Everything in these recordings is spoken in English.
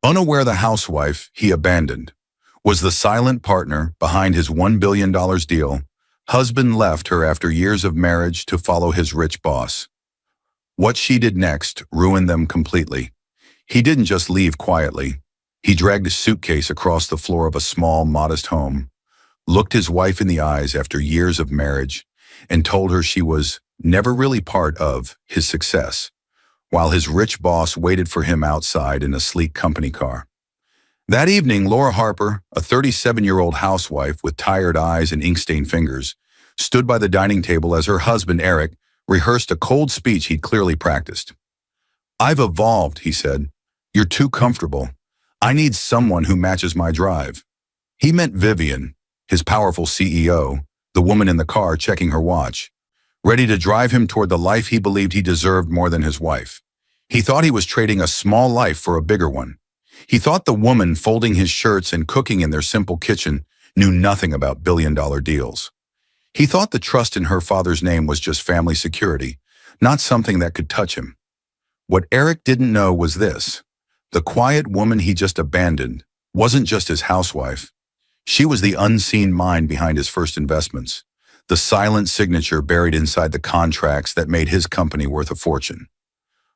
Unaware the housewife he abandoned was the silent partner behind his $1 billion deal. Husband left her after years of marriage to follow his rich boss. What she did next ruined them completely. He didn't just leave quietly. He dragged a suitcase across the floor of a small, modest home, looked his wife in the eyes after years of marriage, and told her she was never really part of his success, while his rich boss waited for him outside in a sleek company car. That evening, Laura Harper, a 37-year-old housewife with tired eyes and ink-stained fingers, stood by the dining table as her husband, Eric, rehearsed a cold speech he'd clearly practiced. "I've evolved," he said. "You're too comfortable. I need someone who matches my drive." He meant Vivian, his powerful CEO, the woman in the car checking her watch, ready to drive him toward the life he believed he deserved more than his wife. He thought he was trading a small life for a bigger one. He thought the woman folding his shirts and cooking in their simple kitchen knew nothing about billion-dollar deals. He thought the trust in her father's name was just family security, not something that could touch him. What Eric didn't know was this: the quiet woman he just abandoned wasn't just his housewife. She was the unseen mind behind his first investments, the silent signature buried inside the contracts that made his company worth a fortune.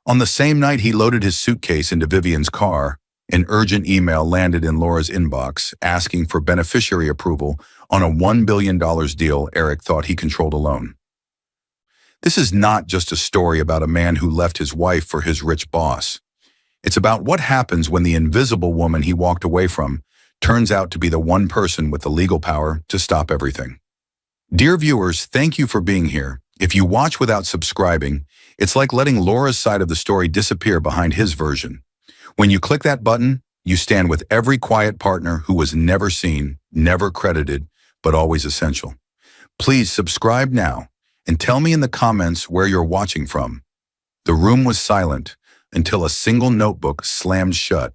On the same night he loaded his suitcase into Vivian's car, an urgent email landed in Laura's inbox asking for beneficiary approval on a $1 billion deal Eric thought he controlled alone. This is not just a story about a man who left his wife for his rich boss. It's about what happens when the invisible woman he walked away from turns out to be the one person with the legal power to stop everything. Dear viewers, thank you for being here. If you watch without subscribing, it's like letting Laura's side of the story disappear behind his version. When you click that button, you stand with every quiet partner who was never seen, never credited, but always essential. Please subscribe now and tell me in the comments where you're watching from. The room was silent until a single notebook slammed shut.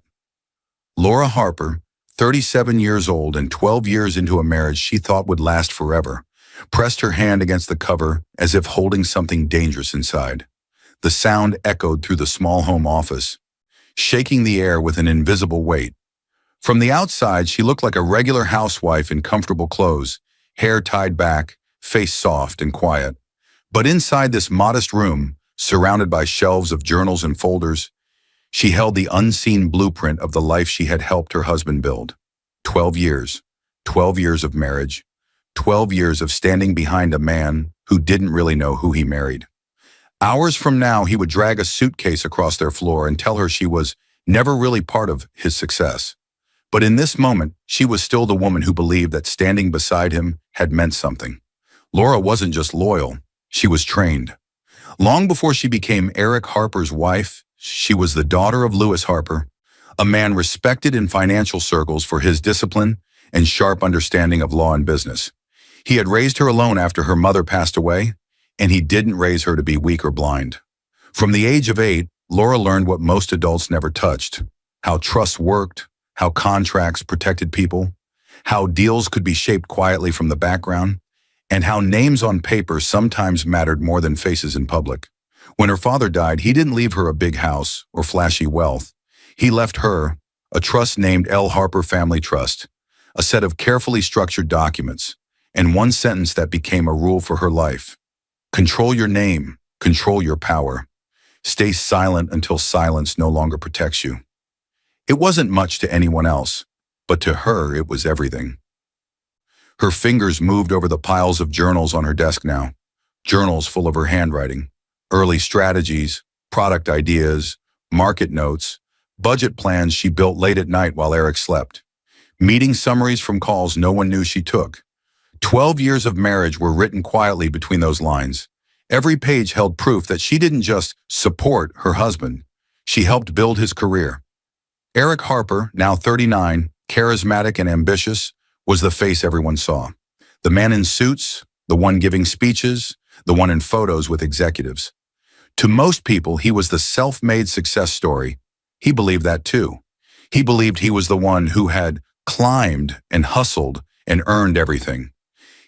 Laura Harper, 37 years old and 12 years into a marriage she thought would last forever, pressed her hand against the cover as if holding something dangerous inside. The sound echoed through the small home office, shaking the air with an invisible weight. From the outside, she looked like a regular housewife in comfortable clothes, hair tied back, face soft and quiet. But inside this modest room, surrounded by shelves of journals and folders, she held the unseen blueprint of the life she had helped her husband build. 12 years. 12 years of marriage. 12 years of standing behind a man who didn't really know who he married. Hours from now, he would drag a suitcase across their floor and tell her she was never really part of his success. But in this moment, she was still the woman who believed that standing beside him had meant something. Laura wasn't just loyal, she was trained. Long before she became Eric Harper's wife, she was the daughter of Louis Harper, a man respected in financial circles for his discipline and sharp understanding of law and business. He had raised her alone after her mother passed away, and he didn't raise her to be weak or blind. From the age of 8, Laura learned what most adults never touched: how trust worked, how contracts protected people, how deals could be shaped quietly from the background, and how names on paper sometimes mattered more than faces in public. When her father died, he didn't leave her a big house or flashy wealth. He left her a trust named L. Harper Family Trust, a set of carefully structured documents, and one sentence that became a rule for her life: control your name, control your power. Stay silent until silence no longer protects you. It wasn't much to anyone else, but to her it was everything. Her fingers moved over the piles of journals on her desk now, journals full of her handwriting, early strategies, product ideas, market notes, budget plans she built late at night while Eric slept, meeting summaries from calls no one knew she took. 12 years of marriage were written quietly between those lines. Every page held proof that she didn't just support her husband, she helped build his career. Eric Harper, now 39, charismatic and ambitious, was the face everyone saw. The man in suits, the one giving speeches, the one in photos with executives. To most people, he was the self-made success story. He believed that too. He believed he was the one who had climbed and hustled and earned everything.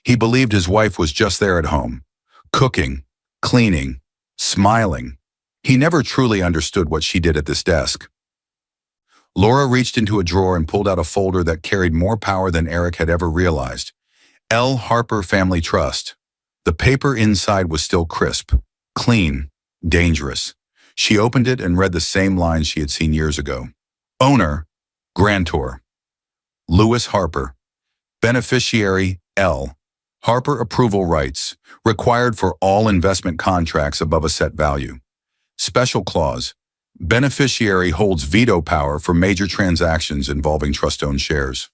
He believed his wife was just there at home, cooking, cleaning, smiling. He never truly understood what she did at this desk. Laura reached into a drawer and pulled out a folder that carried more power than Eric had ever realized. L. Harper Family Trust. The paper inside was still crisp, clean, dangerous. She opened it and read the same lines she had seen years ago. Owner, grantor. Lewis Harper. Beneficiary, L. Harper approval rights, required for all investment contracts above a set value. Special clause. Beneficiary holds veto power for major transactions involving trust-owned shares.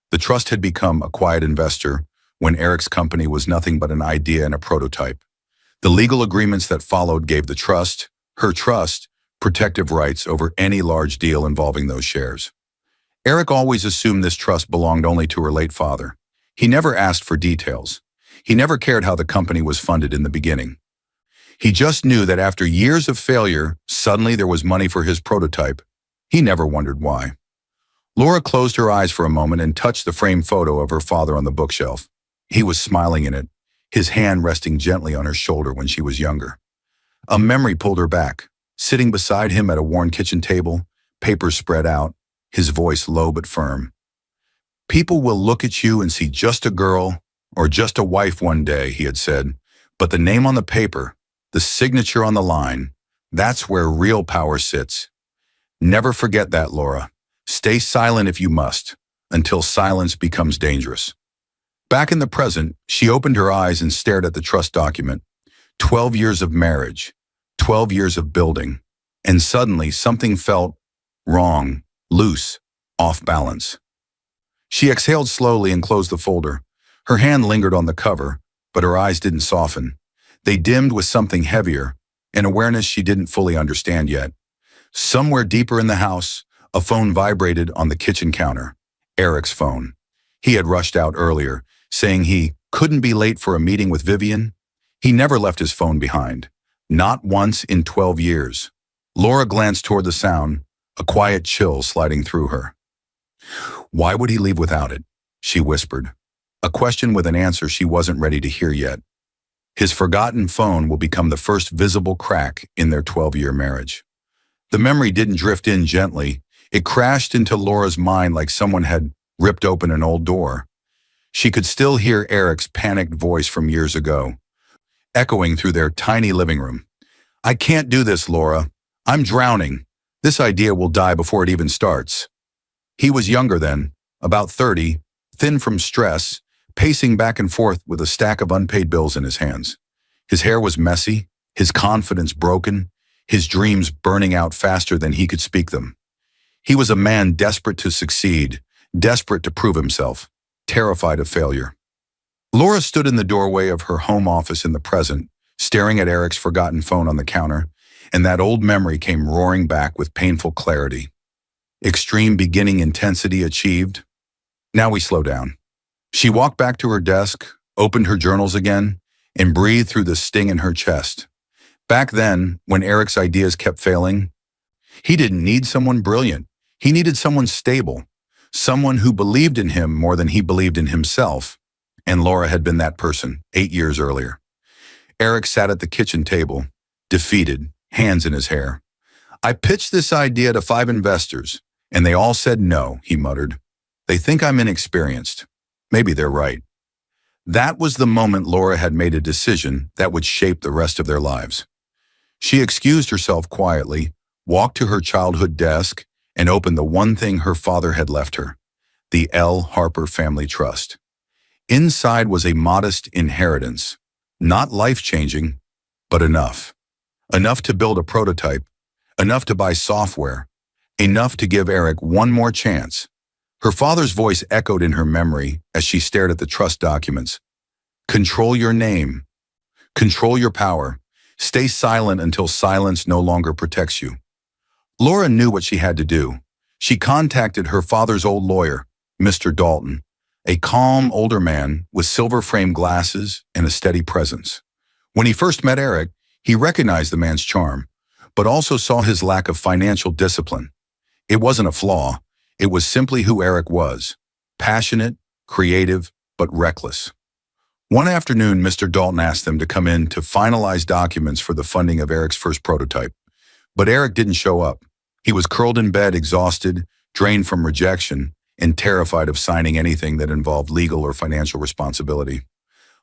The trust had become a quiet investor when Eric's company was nothing but an idea and a prototype. The legal agreements that followed gave the trust, her trust, protective rights over any large deal involving those shares. Eric always assumed this trust belonged only to her late father. He never asked for details. He never cared how the company was funded in the beginning. He just knew that after years of failure, suddenly there was money for his prototype. He never wondered why. Laura closed her eyes for a moment and touched the framed photo of her father on the bookshelf. He was smiling in it, his hand resting gently on her shoulder when she was younger. A memory pulled her back. Sitting beside him at a worn kitchen table, papers spread out, his voice low but firm. People will look at you and see just a girl or just a wife one day, he had said, but the name on the paper, the signature on the line, that's where real power sits. Never forget that, Laura. Stay silent if you must, until silence becomes dangerous. Back in the present, she opened her eyes and stared at the trust document. 12 years of marriage, 12 years of building, and suddenly something felt wrong, loose, off balance. She exhaled slowly and closed the folder. Her hand lingered on the cover, but her eyes didn't soften. They dimmed with something heavier, an awareness she didn't fully understand yet. Somewhere deeper in the house, a phone vibrated on the kitchen counter. Eric's phone. He had rushed out earlier, saying he couldn't be late for a meeting with Vivian. He never left his phone behind. Not once in 12 years. Laura glanced toward the sound, a quiet chill sliding through her. Why would he leave without it? She whispered. A question with an answer she wasn't ready to hear yet. His forgotten phone will become the first visible crack in their 12-year marriage. The memory didn't drift in gently. It crashed into Laura's mind like someone had ripped open an old door. She could still hear Eric's panicked voice from years ago, echoing through their tiny living room. I can't do this, Laura. I'm drowning. This idea will die before it even starts. He was younger then, about 30, thin from stress, pacing back and forth with a stack of unpaid bills in his hands. His hair was messy, his confidence broken, his dreams burning out faster than he could speak them. He was a man desperate to succeed, desperate to prove himself, terrified of failure. Laura stood in the doorway of her home office in the present, staring at Eric's forgotten phone on the counter, and that old memory came roaring back with painful clarity. Extreme beginning intensity achieved. Now we slow down. She walked back to her desk, opened her journals again, and breathed through the sting in her chest. Back then, when Eric's ideas kept failing, he didn't need someone brilliant. He needed someone stable, someone who believed in him more than he believed in himself. And Laura had been that person 8 years earlier. Eric sat at the kitchen table, defeated, hands in his hair. I pitched this idea to 5 investors, and they all said no, he muttered. They think I'm inexperienced. Maybe they're right. That was the moment Laura had made a decision that would shape the rest of their lives. She excused herself quietly, walked to her childhood desk, and opened the one thing her father had left her, the L. Harper Family Trust. Inside was a modest inheritance, not life-changing, but enough. Enough to build a prototype, enough to buy software, enough to give Eric one more chance. Her father's voice echoed in her memory as she stared at the trust documents. Control your name. Control your power. Stay silent until silence no longer protects you. Laura knew what she had to do. She contacted her father's old lawyer, Mr. Dalton, a calm older man with silver-framed glasses and a steady presence. When he first met Eric, he recognized the man's charm, but also saw his lack of financial discipline. It wasn't a flaw. It was simply who Eric was, passionate, creative, but reckless. One afternoon, Mr. Dalton asked them to come in to finalize documents for the funding of Eric's first prototype. But Eric didn't show up. He was curled in bed, exhausted, drained from rejection, and terrified of signing anything that involved legal or financial responsibility.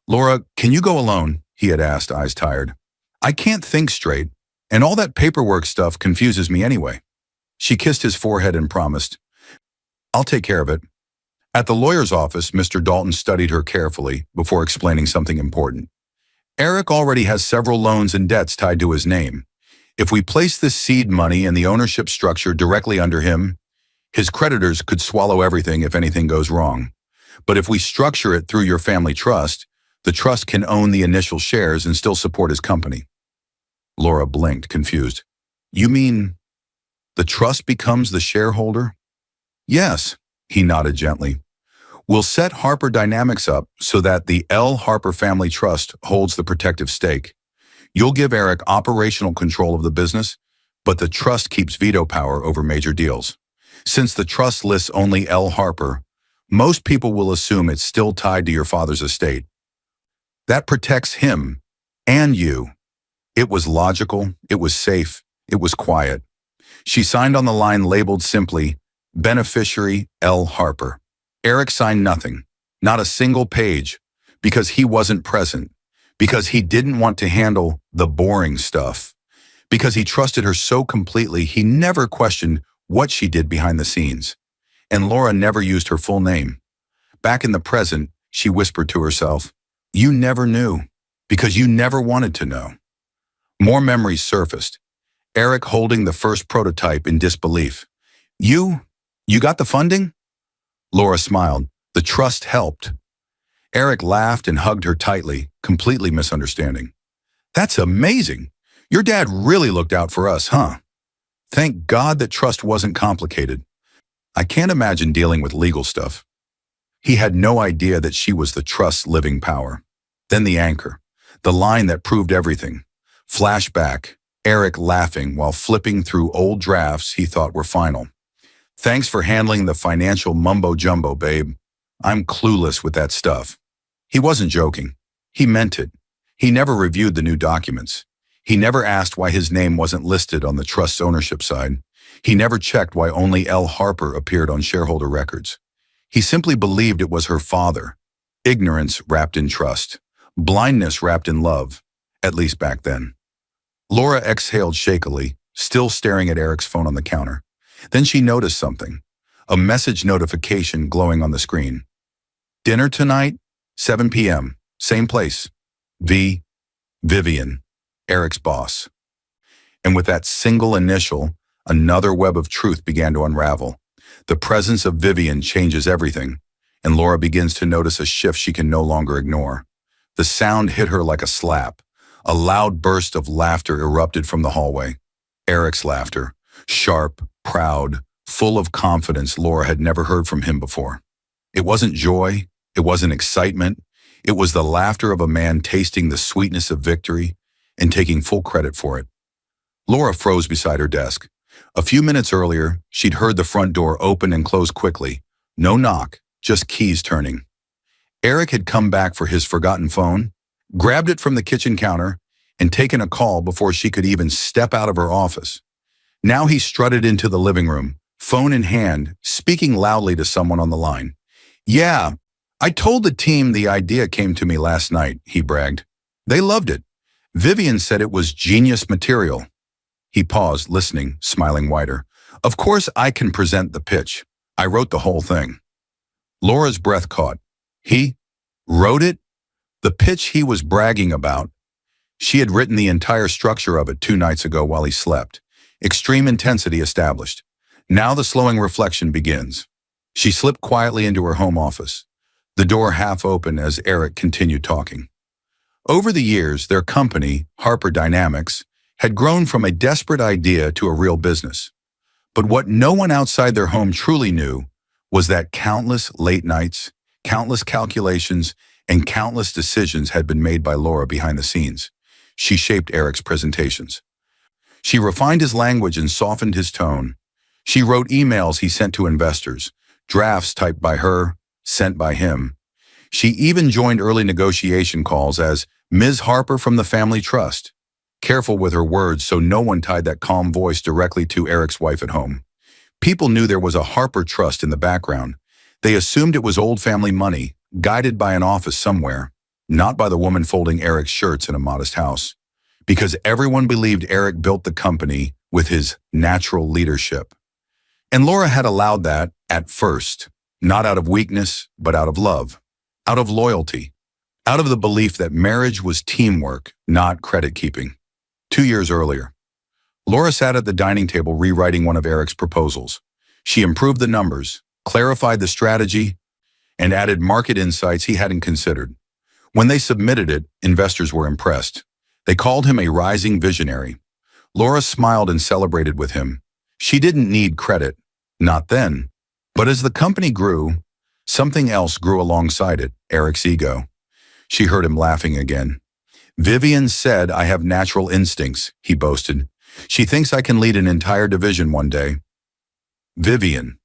"Laura, can you go alone?" he had asked, eyes tired. "I can't think straight, and all that paperwork stuff confuses me anyway." She kissed his forehead and promised, "I'll take care of it." At the lawyer's office, Mr. Dalton studied her carefully before explaining something important. "Eric already has several loans and debts tied to his name. If we place this seed money and the ownership structure directly under him, his creditors could swallow everything if anything goes wrong. But if we structure it through your family trust, the trust can own the initial shares and still support his company." Laura blinked, confused. "You mean the trust becomes the shareholder?" "Yes," he nodded gently. "We'll set Harper Dynamics up so that the L. Harper Family Trust holds the protective stake. You'll give Eric operational control of the business, but the trust keeps veto power over major deals. Since the trust lists only L. Harper, most people will assume it's still tied to your father's estate. That protects him and you." It was logical, it was safe, it was quiet. She signed on the line labeled simply, "Beneficiary L. Harper." Eric signed nothing, not a single page, because he wasn't present, because he didn't want to handle the boring stuff, because he trusted her so completely he never questioned what she did behind the scenes. And Laura never used her full name. Back in the present, she whispered to herself, "You never knew, because you never wanted to know." More memories surfaced. Eric holding the first prototype in disbelief. You got the funding?" Laura smiled. "The trust helped." Eric laughed and hugged her tightly, completely misunderstanding. "That's amazing. Your dad really looked out for us, huh? Thank God that trust wasn't complicated. I can't imagine dealing with legal stuff." He had no idea that she was the trust's living power. Then the anchor, the line that proved everything. Flashback, Eric laughing while flipping through old drafts he thought were final. "Thanks for handling the financial mumbo-jumbo, babe. I'm clueless with that stuff." He wasn't joking. He meant it. He never reviewed the new documents. He never asked why his name wasn't listed on the trust's ownership side. He never checked why only L. Harper appeared on shareholder records. He simply believed it was her father. Ignorance wrapped in trust. Blindness wrapped in love, at least back then. Laura exhaled shakily, still staring at Eric's phone on the counter. Then she noticed something. A message notification glowing on the screen. "Dinner tonight, 7 p.m., same place. Vivian, Eric's boss." And with that single initial, another web of truth began to unravel. The presence of Vivian changes everything, and Laura begins to notice a shift she can no longer ignore. The sound hit her like a slap. A loud burst of laughter erupted from the hallway. Eric's laughter, sharp, proud, full of confidence Laura had never heard from him before. It wasn't joy, it wasn't excitement, it was the laughter of a man tasting the sweetness of victory and taking full credit for it. Laura froze beside her desk. A few minutes earlier, she'd heard the front door open and close quickly. No knock, just keys turning. Eric had come back for his forgotten phone, grabbed it from the kitchen counter, and taken a call before she could even step out of her office. Now he strutted into the living room, phone in hand, speaking loudly to someone on the line. "Yeah, I told the team the idea came to me last night," he bragged. "They loved it. Vivian said it was genius material." He paused, listening, smiling wider. "Of course I can present the pitch. I wrote the whole thing." Laura's breath caught. He wrote it? The pitch he was bragging about. She had written the entire structure of it 2 nights ago while he slept. Extreme intensity established. Now the slowing reflection begins. She slipped quietly into her home office, the door half open as Eric continued talking. Over the years, their company, Harper Dynamics, had grown from a desperate idea to a real business. But what no one outside their home truly knew was that countless late nights, countless calculations, and countless decisions had been made by Laura behind the scenes. She shaped Eric's presentations. She refined his language and softened his tone. She wrote emails he sent to investors, drafts typed by her, sent by him. She even joined early negotiation calls as Ms. Harper from the Family Trust. careful with her words so no one tied that calm voice directly to Eric's wife at home. People knew there was a Harper trust in the background. They assumed it was old family money, guided by an office somewhere, not by the woman folding Eric's shirts in a modest house. Because everyone believed Eric built the company with his natural leadership. And Laura had allowed that at first, not out of weakness, but out of love, out of loyalty, out of the belief that marriage was teamwork, not credit keeping. 2 years earlier, Laura sat at the dining table rewriting one of Eric's proposals. She improved the numbers, clarified the strategy, and added market insights he hadn't considered. When they submitted it, investors were impressed. They called him a rising visionary. Laura smiled and celebrated with him. She didn't need credit, not then. But as the company grew, something else grew alongside it, Eric's ego. She heard him laughing again. "Vivian said I have natural instincts," he boasted. "She thinks I can lead an entire division one day." Vivian.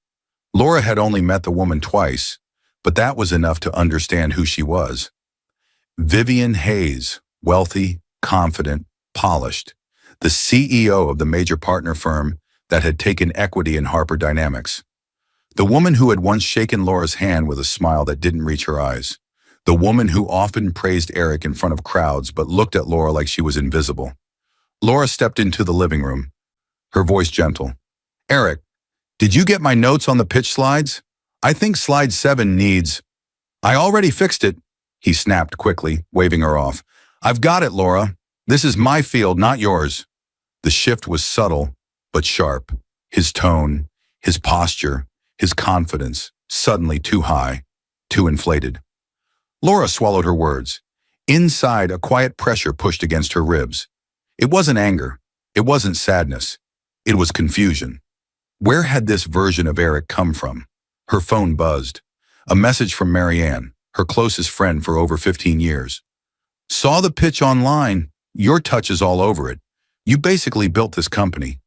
Laura had only met the woman twice, but that was enough to understand who she was. Vivian Hayes, wealthy, confident, polished, the CEO of the major partner firm that had taken equity in Harper Dynamics. The woman who had once shaken Laura's hand with a smile that didn't reach her eyes. The woman who often praised Eric in front of crowds but looked at Laura like she was invisible. Laura stepped into the living room, her voice gentle. "Eric, did you get my notes on the pitch slides? I think slide 7 needs—" "I already fixed it," he snapped quickly, waving her off. "I've got it, Laura. This is my field, not yours." The shift was subtle, but sharp. His tone, his posture, his confidence, suddenly too high, too inflated. Laura swallowed her words. Inside, a quiet pressure pushed against her ribs. It wasn't anger. It wasn't sadness. It was confusion. Where had this version of Eric come from? Her phone buzzed. A message from Marianne, her closest friend for over 15 years. "Saw the pitch online. Your touch is all over it. You basically built this company."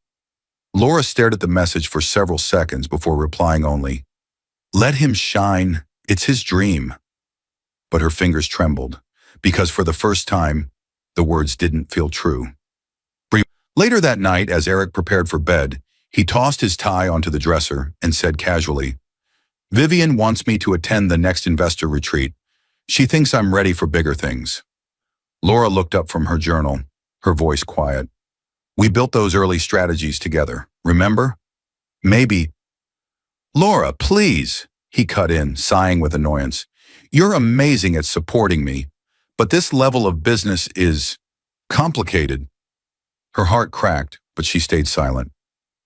Laura stared at the message for several seconds before replying only, "Let him shine. It's his dream." But her fingers trembled, because for the first time, the words didn't feel true. Later that night, as Eric prepared for bed, he tossed his tie onto the dresser and said casually, "Vivian wants me to attend the next investor retreat. She thinks I'm ready for bigger things." Laura looked up from her journal, her voice quiet. "We built those early strategies together, remember? Maybe—" "Laura, please," he cut in, sighing with annoyance. "You're amazing at supporting me, but this level of business is complicated." Her heart cracked, but she stayed silent.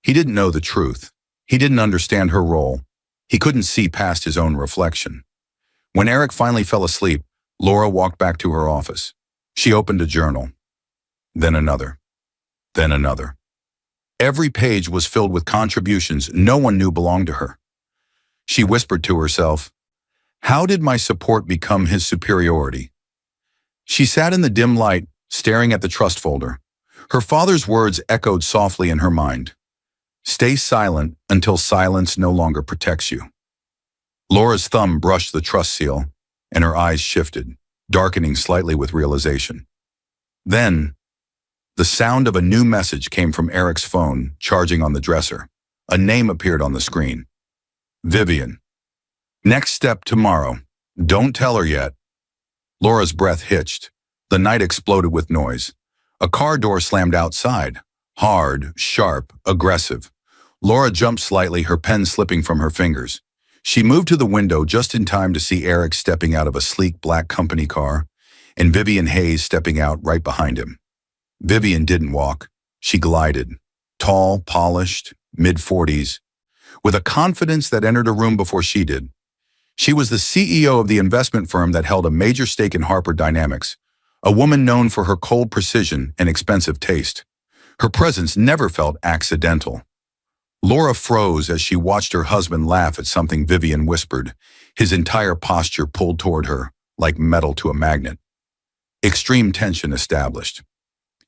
He didn't know the truth. He didn't understand her role. He couldn't see past his own reflection. When Eric finally fell asleep, Laura walked back to her office. She opened a journal. Then another. Then another. Every page was filled with contributions no one knew belonged to her. She whispered to herself, "How did my support become his superiority?" She sat in the dim light, staring at the trust folder. Her father's words echoed softly in her mind. "Stay silent until silence no longer protects you." Laura's thumb brushed the trust seal, and her eyes shifted, darkening slightly with realization. Then, the sound of a new message came from Eric's phone, charging on the dresser. A name appeared on the screen. Vivian. "Next step tomorrow. Don't tell her yet." Laura's breath hitched. The night exploded with noise. A car door slammed outside. Hard, sharp, aggressive. Laura jumped slightly, her pen slipping from her fingers. She moved to the window just in time to see Eric stepping out of a sleek black company car, and Vivian Hayes stepping out right behind him. Vivian didn't walk. She glided. Tall, polished, mid-40s, with a confidence that entered a room before she did. She was the CEO of the investment firm that held a major stake in Harper Dynamics, a woman known for her cold precision and expensive taste. Her presence never felt accidental. Laura froze as she watched her husband laugh at something Vivian whispered, his entire posture pulled toward her, like metal to a magnet. Extreme tension established.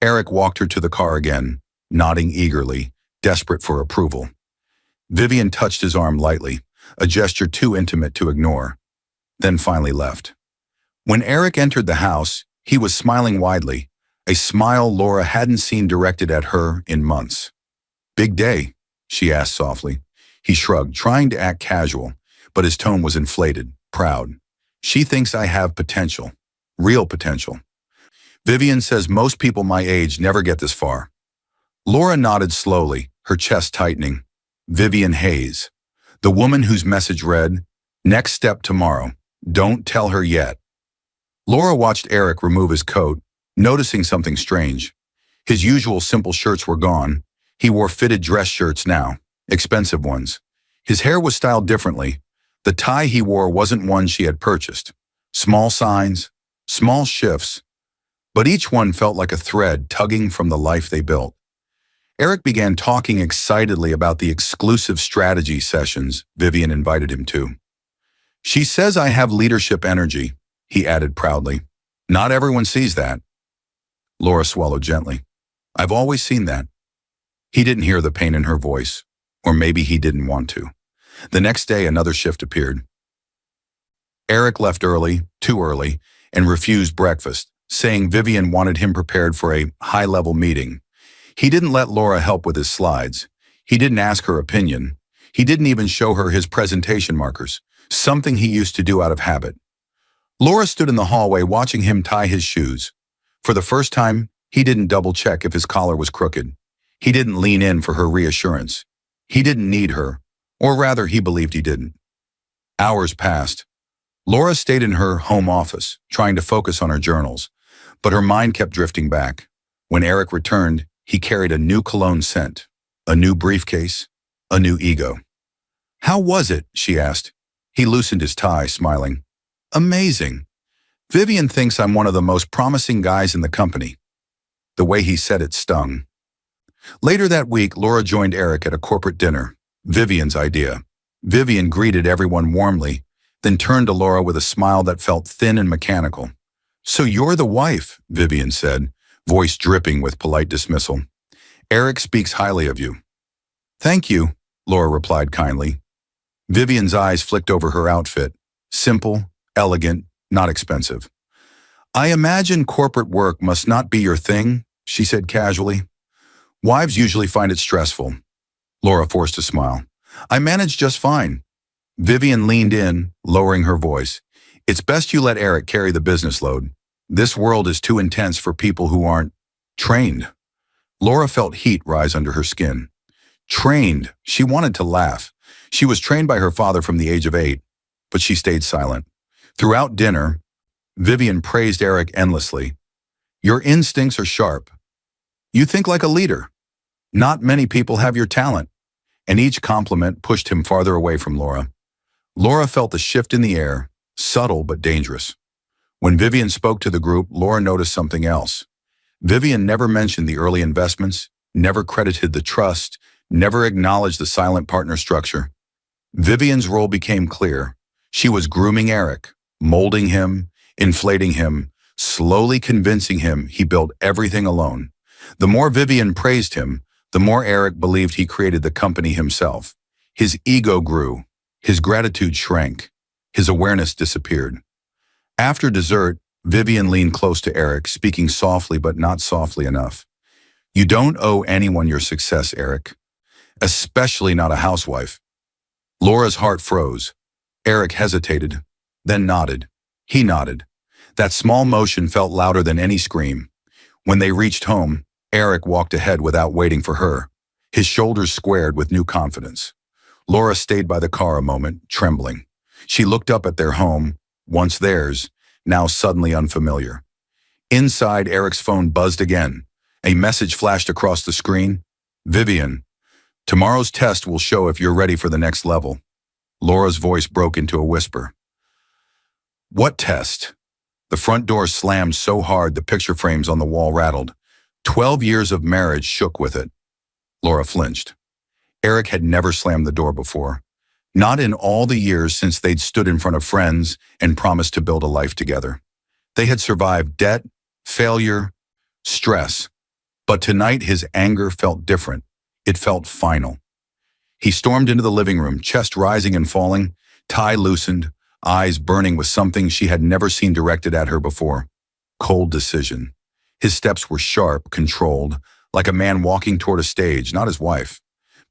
Eric walked her to the car again, nodding eagerly, desperate for approval. Vivian touched his arm lightly, a gesture too intimate to ignore, then finally left. When Eric entered the house, he was smiling widely, a smile Laura hadn't seen directed at her in months. "Big day?" she asked softly. He shrugged, trying to act casual, but his tone was inflated, proud. "She thinks I have potential. Real potential. Vivian says most people my age never get this far." Laura nodded slowly, her chest tightening. Vivian Hayes. The woman whose message read, "Next step tomorrow. Don't tell her yet." Laura watched Eric remove his coat, noticing something strange. His usual simple shirts were gone. He wore fitted dress shirts now, expensive ones. His hair was styled differently. The tie he wore wasn't one she had purchased. Small signs, small shifts, but each one felt like a thread tugging from the life they built. Eric began talking excitedly about the exclusive strategy sessions Vivian invited him to. "She says I have leadership energy," he added proudly. "Not everyone sees that." Laura swallowed gently. "I've always seen that." He didn't hear the pain in her voice, or maybe he didn't want to. The next day, another shift appeared. Eric left early, too early, and refused breakfast, saying Vivian wanted him prepared for a high-level meeting. He didn't let Laura help with his slides. He didn't ask her opinion. He didn't even show her his presentation markers, something he used to do out of habit. Laura stood in the hallway watching him tie his shoes. For the first time, he didn't double-check if his collar was crooked. He didn't lean in for her reassurance. He didn't need her, or rather, he believed he didn't. Hours passed. Laura stayed in her home office, trying to focus on her journals, but her mind kept drifting back. When Eric returned, he carried a new cologne scent, a new briefcase, a new ego. "How was it?" she asked. He loosened his tie, smiling. "Amazing. Vivian thinks I'm one of the most promising guys in the company." The way he said it stung. Later that week, Laura joined Eric at a corporate dinner, Vivian's idea. Vivian greeted everyone warmly, then turned to Laura with a smile that felt thin and mechanical. "So you're the wife," Vivian said, voice dripping with polite dismissal. "Eric speaks highly of you." "Thank you," Laura replied kindly. Vivian's eyes flicked over her outfit. Simple, elegant, not expensive. "I imagine corporate work must not be your thing," she said casually. "Wives usually find it stressful." Laura forced a smile. "I manage just fine." Vivian leaned in, lowering her voice. "It's best you let Eric carry the business load. This world is too intense for people who aren't trained." Laura felt heat rise under her skin. Trained. She wanted to laugh. She was trained by her father from the age of 8, but she stayed silent. Throughout dinner, Vivian praised Eric endlessly. "Your instincts are sharp. You think like a leader. Not many people have your talent." And each compliment pushed him farther away from Laura. Laura felt the shift in the air, subtle but dangerous. When Vivian spoke to the group, Laura noticed something else. Vivian never mentioned the early investments, never credited the trust, never acknowledged the silent partner structure. Vivian's role became clear. She was grooming Eric, molding him, inflating him, slowly convincing him he built everything alone. The more Vivian praised him, the more Eric believed he created the company himself. His ego grew, his gratitude shrank, his awareness disappeared. After dessert, Vivian leaned close to Eric, speaking softly but not softly enough. "You don't owe anyone your success, Eric. Especially not a housewife." Laura's heart froze. Eric hesitated, then nodded. He nodded. That small motion felt louder than any scream. When they reached home, Eric walked ahead without waiting for her, his shoulders squared with new confidence. Laura stayed by the car a moment, trembling. She looked up at their home, once theirs, now suddenly unfamiliar. Inside, Eric's phone buzzed again. A message flashed across the screen. "Vivian, tomorrow's test will show if you're ready for the next level." Laura's voice broke into a whisper. "What test?" The front door slammed so hard the picture frames on the wall rattled. 12 years of marriage shook with it. Laura flinched. Eric had never slammed the door before. Not in all the years since they'd stood in front of friends and promised to build a life together. They had survived debt, failure, stress. But tonight his anger felt different. It felt final. He stormed into the living room, chest rising and falling, tie loosened, eyes burning with something she had never seen directed at her before. Cold decision. His steps were sharp, controlled, like a man walking toward a stage, not his wife.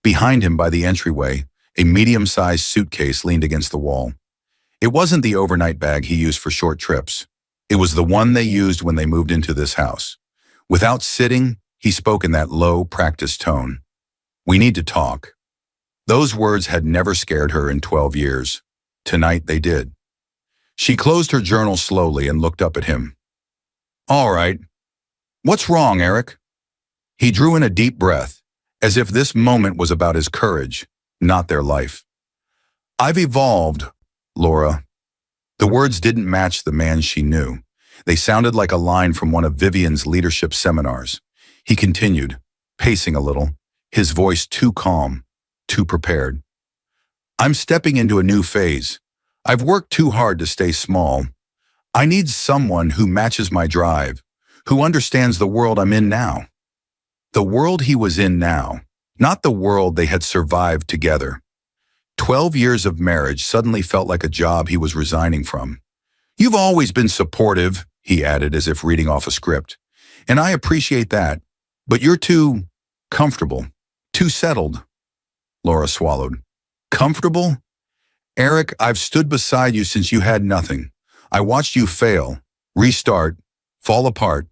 Behind him by the entryway, a medium-sized suitcase leaned against the wall. It wasn't the overnight bag he used for short trips. It was the one they used when they moved into this house. Without sitting, he spoke in that low, practiced tone. "We need to talk." Those words had never scared her in 12 years. Tonight they did. She closed her journal slowly and looked up at him. "All right. What's wrong, Eric?" He drew in a deep breath, as if this moment was about his courage, not their life. "I've evolved, Laura." The words didn't match the man she knew. They sounded like a line from one of Vivian's leadership seminars. He continued, pacing a little, his voice too calm, too prepared. "I'm stepping into a new phase. I've worked too hard to stay small. I need someone who matches my drive, who understands the world I'm in now." The world he was in now, not the world they had survived together. 12 years of marriage suddenly felt like a job he was resigning from. "You've always been supportive," he added as if reading off a script. "And I appreciate that, but you're too comfortable, too settled." Laura swallowed. "Comfortable? Eric, I've stood beside you since you had nothing. I watched you fail, restart, fall apart.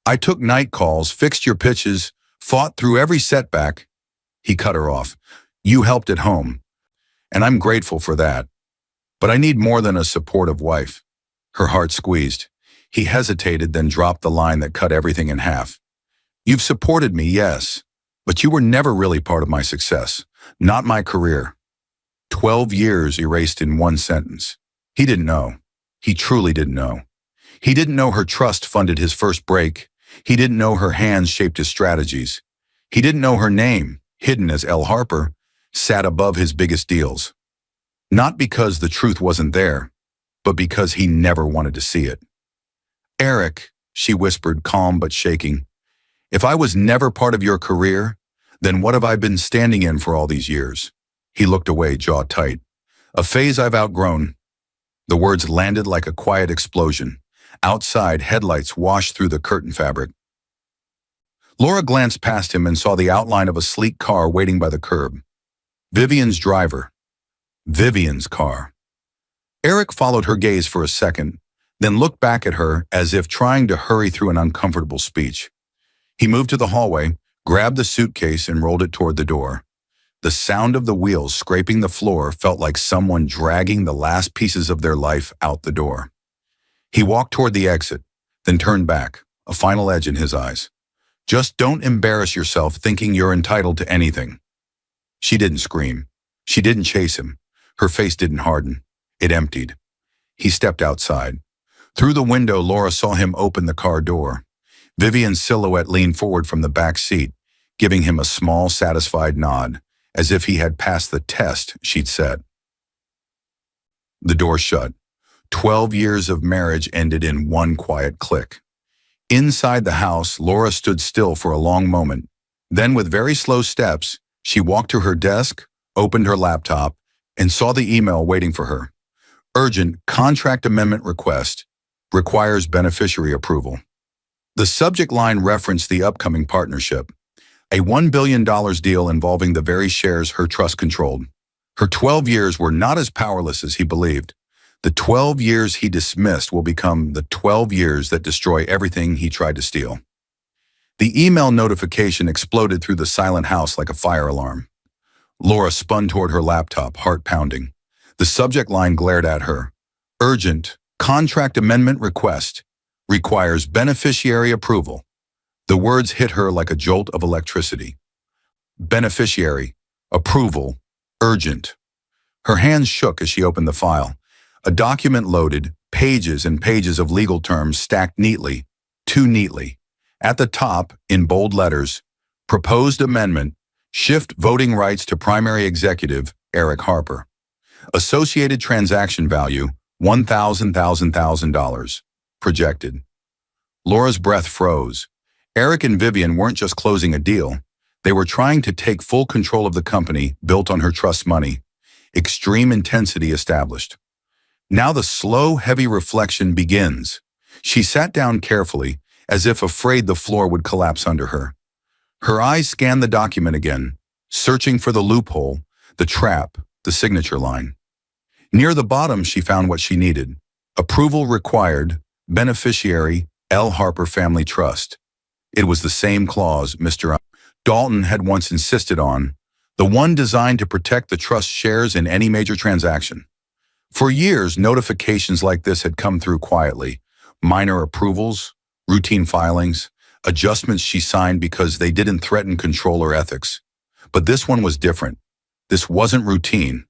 I took night calls, fixed your pitches, fought through every setback." He cut her off. "You helped at home, and I'm grateful for that. But I need more than a supportive wife." Her heart squeezed. He hesitated, then dropped the line that cut everything in half. "You've supported me, yes, but you were never really part of my success, not my career." 12 years erased in one sentence. He didn't know. He truly didn't know. He didn't know her trust funded his first break. He didn't know her hands shaped his strategies. He didn't know her name, hidden as Elle Harper, sat above his biggest deals. Not because the truth wasn't there, but because he never wanted to see it. "Eric," she whispered, calm but shaking, "if I was never part of your career, then what have I been standing in for all these years?" He looked away, jaw tight. "A phase I've outgrown." The words landed like a quiet explosion. Outside, headlights washed through the curtain fabric. Laura glanced past him and saw the outline of a sleek car waiting by the curb. Vivian's driver. Vivian's car. Eric followed her gaze for a second, then looked back at her as if trying to hurry through an uncomfortable speech. He moved to the hallway, grabbed the suitcase and rolled it toward the door. The sound of the wheels scraping the floor felt like someone dragging the last pieces of their life out the door. He walked toward the exit, then turned back, a final edge in his eyes. "Just don't embarrass yourself thinking you're entitled to anything." She didn't scream. She didn't chase him. Her face didn't harden. It emptied. He stepped outside. Through the window, Laura saw him open the car door. Vivian's silhouette leaned forward from the back seat, giving him a small, satisfied nod, as if he had passed the test she'd set. The door shut. 12 years of marriage ended in one quiet click. Inside the house, Laura stood still for a long moment. Then, with very slow steps, she walked to her desk, opened her laptop, and saw the email waiting for her. "Urgent contract amendment request. Requires beneficiary approval." The subject line referenced the upcoming partnership, a $1 billion deal involving the very shares her trust controlled. Her 12 years were not as powerless as he believed. The 12 years he dismissed will become the 12 years that destroy everything he tried to steal. The email notification exploded through the silent house like a fire alarm. Laura spun toward her laptop, heart pounding. The subject line glared at her. "Urgent contract amendment request. Requires beneficiary approval." The words hit her like a jolt of electricity. Beneficiary, approval, urgent. Her hands shook as she opened the file. A document loaded, pages and pages of legal terms stacked neatly, too neatly. At the top, in bold letters, proposed amendment, shift voting rights to primary executive, Eric Harper. Associated transaction value, $1,000. Projected. Laura's breath froze. Eric and Vivian weren't just closing a deal. They were trying to take full control of the company built on her trust money. Extreme intensity established. Now the slow, heavy reflection begins. She sat down carefully, as if afraid the floor would collapse under her. Her eyes scanned the document again, searching for the loophole, the trap, the signature line. Near the bottom, she found what she needed. Approval required, beneficiary, L. Harper Family Trust. It was the same clause Mr. Dalton had once insisted on, the one designed to protect the trust shares in any major transaction. For years, notifications like this had come through quietly. Minor approvals, routine filings, adjustments she signed because they didn't threaten control or ethics. But this one was different. This wasn't routine.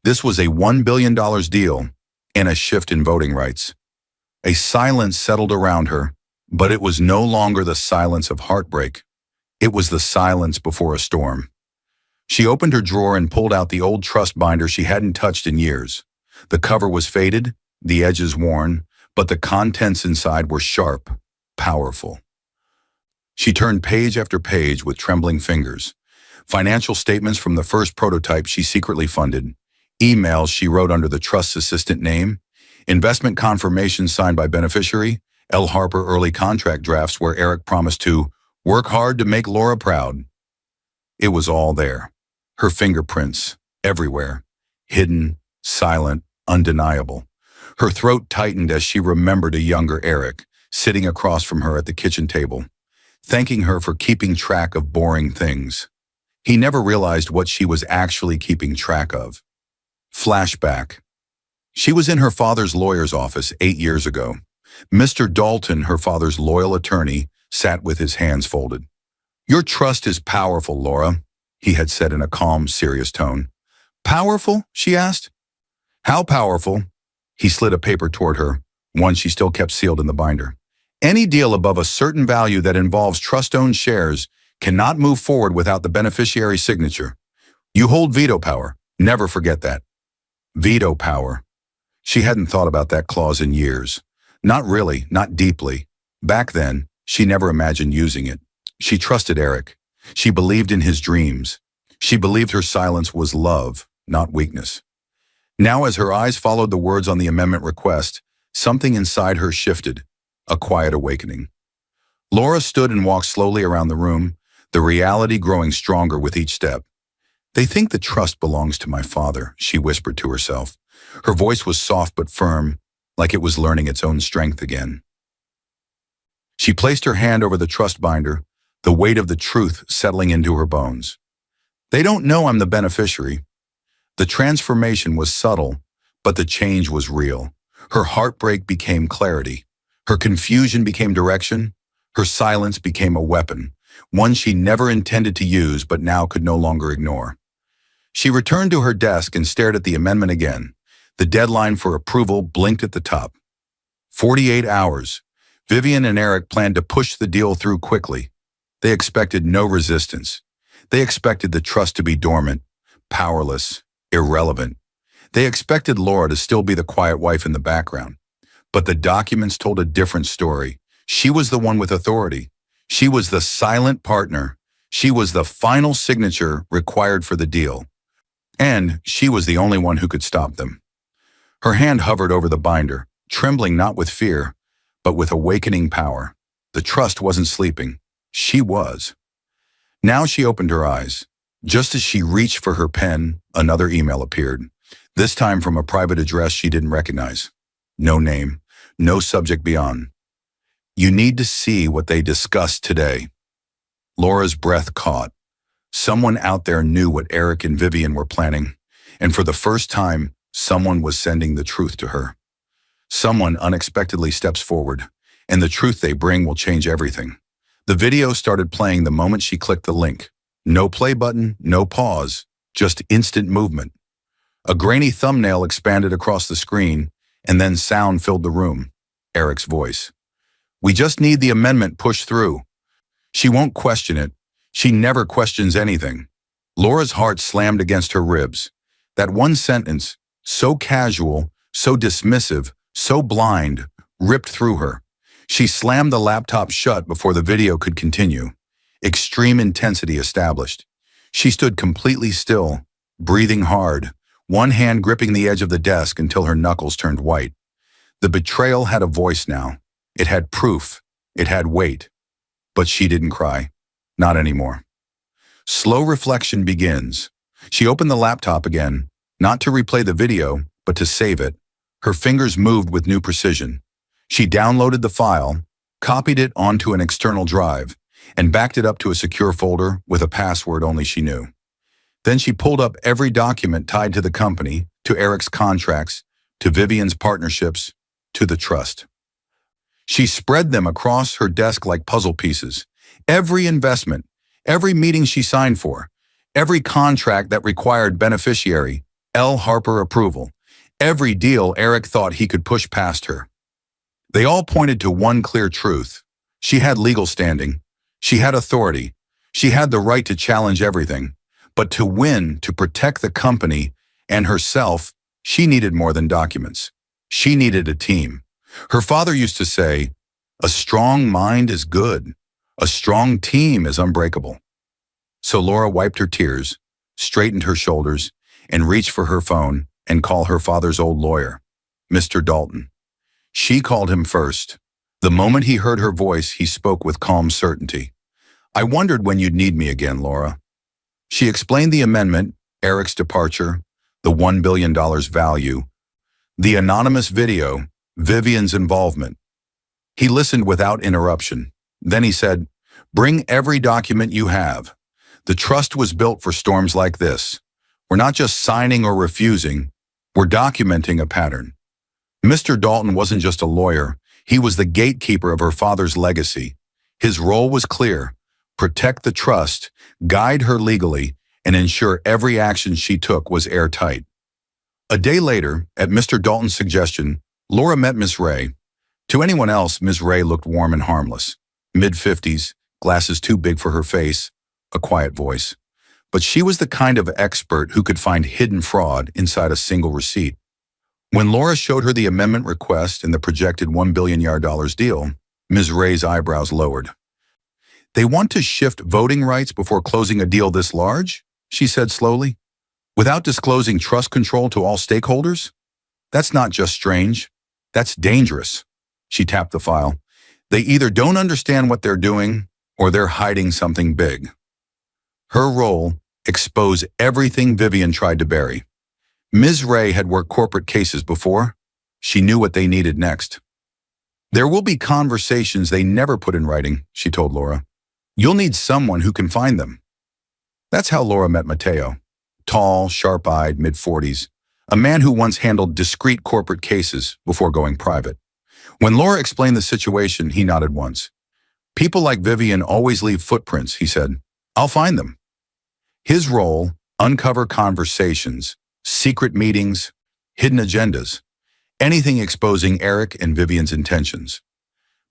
This was a $1 billion deal and a shift in voting rights. A silence settled around her, but it was no longer the silence of heartbreak. It was the silence before a storm. She opened her drawer and pulled out the old trust binder she hadn't touched in years. The cover was faded, the edges worn, but the contents inside were sharp, powerful. She turned page after page with trembling fingers. Financial statements from the first prototype she secretly funded, emails she wrote under the trust's assistant name, investment confirmation signed by beneficiary, L. Harper early contract drafts where Eric promised to work hard to make Laura proud. It was all there. Her fingerprints, everywhere, hidden, silent, undeniable. Her throat tightened as she remembered a younger Eric, sitting across from her at the kitchen table, thanking her for keeping track of boring things. He never realized what she was actually keeping track of. Flashback. She was in her father's lawyer's office 8 years ago. Mr. Dalton, her father's loyal attorney, sat with his hands folded. "Your trust is powerful, Laura," he had said in a calm, serious tone. "Powerful?" she asked. "How powerful?" He slid a paper toward her, one she still kept sealed in the binder. "Any deal above a certain value that involves trust-owned shares cannot move forward without the beneficiary's signature. You hold veto power. Never forget that." Veto power. She hadn't thought about that clause in years. Not really, not deeply. Back then, she never imagined using it. She trusted Eric. She believed in his dreams. She believed her silence was love, not weakness. Now, as her eyes followed the words on the amendment request, something inside her shifted, a quiet awakening. Laura stood and walked slowly around the room, the reality growing stronger with each step. "They think the trust belongs to my father," she whispered to herself. Her voice was soft but firm, like it was learning its own strength again. She placed her hand over the trust binder, the weight of the truth settling into her bones. "They don't know I'm the beneficiary." The transformation was subtle, but the change was real. Her heartbreak became clarity. Her confusion became direction. Her silence became a weapon, one she never intended to use but now could no longer ignore. She returned to her desk and stared at the amendment again. The deadline for approval blinked at the top. 48 hours. Vivian and Eric planned to push the deal through quickly. They expected no resistance. They expected the trust to be dormant, powerless, irrelevant. They expected Laura to still be the quiet wife in the background. But the documents told a different story. She was the one with authority. She was the silent partner. She was the final signature required for the deal. And she was the only one who could stop them. Her hand hovered over the binder, trembling not with fear, but with awakening power. The trust wasn't sleeping. She was. Now she opened her eyes. Just as she reached for her pen, another email appeared, this time from a private address she didn't recognize. No name, no subject beyond. "You need to see what they discussed today." Laura's breath caught. Someone out there knew what Eric and Vivian were planning, and for the first time, someone was sending the truth to her. Someone unexpectedly steps forward, and the truth they bring will change everything. The video started playing the moment she clicked the link. No play button, no pause, just instant movement. A grainy thumbnail expanded across the screen, and then sound filled the room. Eric's voice. "We just need the amendment pushed through." She won't question it. She never questions anything. Laura's heart slammed against her ribs. That one sentence, so casual, so dismissive, so blind, ripped through her. She slammed the laptop shut before the video could continue. Extreme intensity established. She stood completely still, breathing hard, one hand gripping the edge of the desk until her knuckles turned white. The betrayal had a voice now. It had proof. It had weight, but she didn't cry. Not anymore. Slow reflection begins. She opened the laptop again, not to replay the video, but to save it. Her fingers moved with new precision. She downloaded the file, copied it onto an external drive, and backed it up to a secure folder with a password only she knew. Then she pulled up every document tied to the company, to Eric's contracts, to Vivian's partnerships, to the trust. She spread them across her desk like puzzle pieces. Every investment, every meeting she signed for, every contract that required beneficiary, L. Harper approval, every deal Eric thought he could push past her. They all pointed to one clear truth. She had legal standing. She had authority. She had the right to challenge everything. But to win, to protect the company and herself, she needed more than documents. She needed a team. Her father used to say, "A strong mind is good. A strong team is unbreakable." So Laura wiped her tears, straightened her shoulders, and reached for her phone and called her father's old lawyer, Mr. Dalton. She called him first. The moment he heard her voice, he spoke with calm certainty. "I wondered when you'd need me again, Laura." She explained the amendment, Eric's departure, the $1 billion value, the anonymous video, Vivian's involvement. He listened without interruption. Then he said, "Bring every document you have. The trust was built for storms like this. We're not just signing or refusing, we're documenting a pattern." Mr. Dalton wasn't just a lawyer, he was the gatekeeper of her father's legacy. His role was clear: protect the trust, guide her legally, and ensure every action she took was airtight. A day later, at Mr. Dalton's suggestion, Laura met Ms. Ray. To anyone else, Ms. Ray looked warm and harmless. Mid-50s, glasses too big for her face, a quiet voice. But she was the kind of expert who could find hidden fraud inside a single receipt. When Laura showed her the amendment request and the projected $1 billion deal, Ms. Ray's eyebrows lowered. "They want to shift voting rights before closing a deal this large?" she said slowly. "Without disclosing trust control to all stakeholders? That's not just strange, that's dangerous." She tapped the file. "They either don't understand what they're doing or they're hiding something big." Her role: expose everything Vivian tried to bury. Ms. Ray had worked corporate cases before. She knew what they needed next. "There will be conversations they never put in writing," she told Laura. "You'll need someone who can find them." That's how Laura met Mateo. Tall, sharp-eyed, mid-40s, a man who once handled discreet corporate cases before going private. When Laura explained the situation, he nodded once. "People like Vivian always leave footprints," he said. "I'll find them." His role: uncover conversations, secret meetings, hidden agendas, anything exposing Eric and Vivian's intentions.